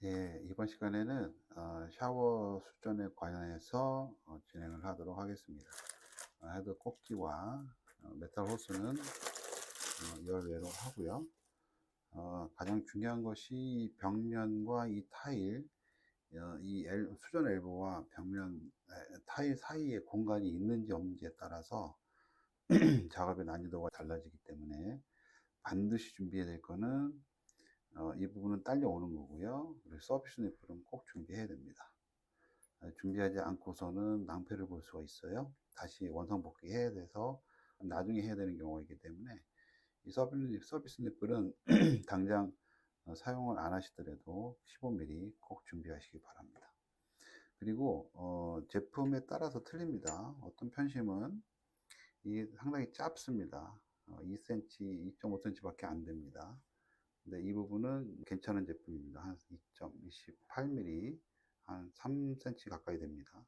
예, 이번 시간에는 샤워 수전에 관해서 진행을 하도록 하겠습니다. 헤드 꼭지와 메탈 호스는 열외로 하고요. 가장 중요한 것이 이 벽면과 이 타일, 수전 엘보와 벽면 타일 사이에 공간이 있는지 없는지에 따라서 작업의 난이도가 달라지기 때문에 반드시 준비해야 될 거는 이 부분은 딸려오는 거고요. 그리고 서비스 니플은 꼭 준비해야 됩니다. 준비하지 않고서는 낭패를 볼 수가 있어요. 다시 원상복귀 해야 돼서 나중에 해야 되는 경우가 있기 때문에 이 서비스 니플은 당장 사용을 안 하시더라도 15mm 꼭 준비하시기 바랍니다. 그리고 제품에 따라서 틀립니다. 어떤 편심은 이 상당히 짧습니다. 2cm, 2.5cm 밖에 안 됩니다. 근데 이 부분은 괜찮은 제품입니다. 한 2.28mm, 한 3cm 가까이 됩니다.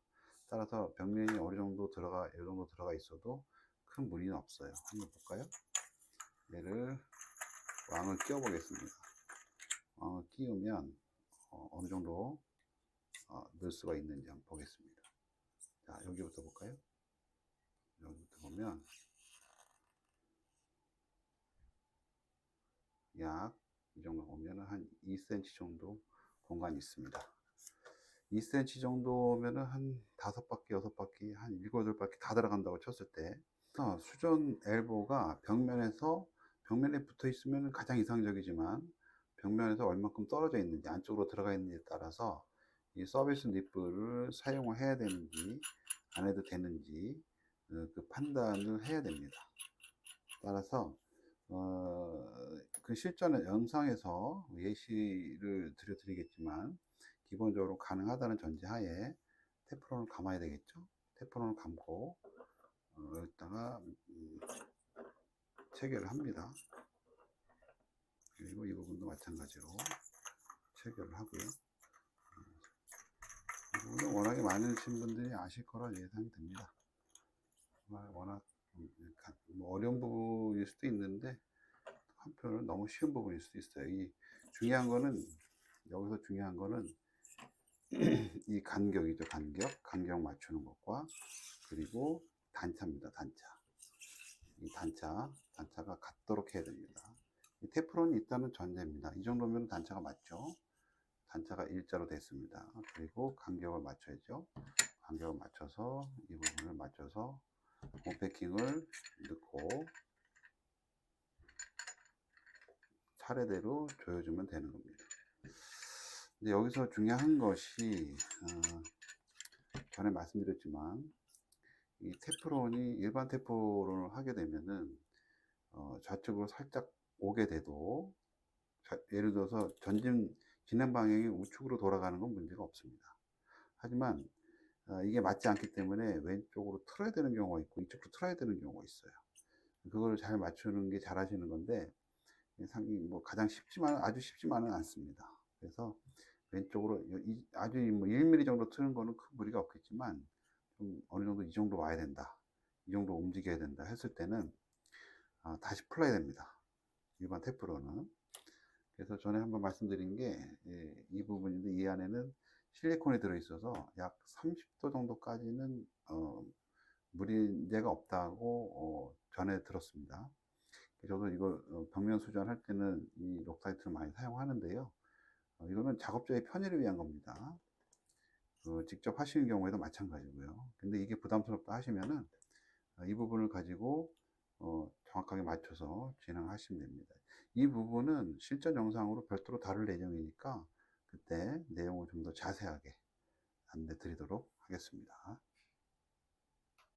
따라서 벽면이 어느 정도 이 정도 들어가 있어도 큰 무리는 없어요. 한번 볼까요? 얘를 왕을 끼워 보겠습니다. 왕을 끼우면 어느 정도 넣을 수가 있는지 한번 보겠습니다. 자, 여기부터 볼까요? 여기부터 보면 약 이 정도 보면 한 2cm 정도 공간이 있습니다. 2cm 정도면은 한 5바퀴, 6바퀴, 한 7, 8바퀴 다 들어간다고 쳤을 때, 수전 엘보가 벽면에 붙어 있으면 가장 이상적이지만, 벽면에서 얼마큼 떨어져 있는지, 안쪽으로 들어가 있는지에 따라서 이 서비스 니플을 사용을 해야 되는지, 안 해도 되는지, 그 판단을 해야 됩니다. 따라서, 그 실전의 영상에서 예시를 드리겠지만, 기본적으로 가능하다는 전제하에 테프론을 감아야 되겠죠. 테프론을 감고 여기다가 체결을 합니다. 그리고 이 부분도 마찬가지로 체결을 하고요. 이 부분은 워낙에 많으신 분들이 아실 거라 예상이 됩니다. 워낙 어려운 부분일 수도 있는데 한편으로는 너무 쉬운 부분일 수도 있어요. 여기서 중요한 거는 이 간격이죠. 간격 맞추는 것과, 그리고 단차입니다. 이 단차가 같도록 해야 됩니다. 이 테프론이 있다는 전제입니다. 이 정도면 단차가 맞죠. 단차가 일자로 됐습니다. 그리고 간격을 맞춰야죠. 간격을 맞춰서 이 부분을 맞춰서 홈패킹을 넣고 차례대로 조여주면 되는 겁니다. 근데 여기서 중요한 것이 전에 말씀드렸지만 이 테프론이 일반 테프론을 하게 되면은 좌측으로 살짝 오게 돼도, 예를 들어서 진행 방향이 우측으로 돌아가는 건 문제가 없습니다. 하지만 이게 맞지 않기 때문에 왼쪽으로 틀어야 되는 경우가 있고 이쪽으로 틀어야 되는 경우가 있어요. 그걸 잘 맞추는 게 잘 하시는 건데, 상당히 가장 아주 쉽지만은 않습니다. 그래서 왼쪽으로 아주 1mm 정도 트는 거는 큰 무리가 없겠지만, 좀 어느 정도 이 정도 와야 된다, 이 정도 움직여야 된다 했을 때는 다시 풀어야 됩니다. 일반 테프로는. 그래서 전에 한번 말씀드린 게 이 부분인데, 이 안에는 실리콘이 들어있어서 약 30도 정도까지는 문제가 없다고 전에 들었습니다. 저도 이걸 벽면 수전할 때는 이 록타이트를 많이 사용하는데요. 이거는 작업자의 편의를 위한 겁니다. 직접 하시는 경우에도 마찬가지고요. 근데 이게 부담스럽다 하시면은 이 부분을 가지고 정확하게 맞춰서 진행하시면 됩니다. 이 부분은 실전 영상으로 별도로 다룰 예정이니까 그때 내용을 좀 더 자세하게 안내 드리도록 하겠습니다.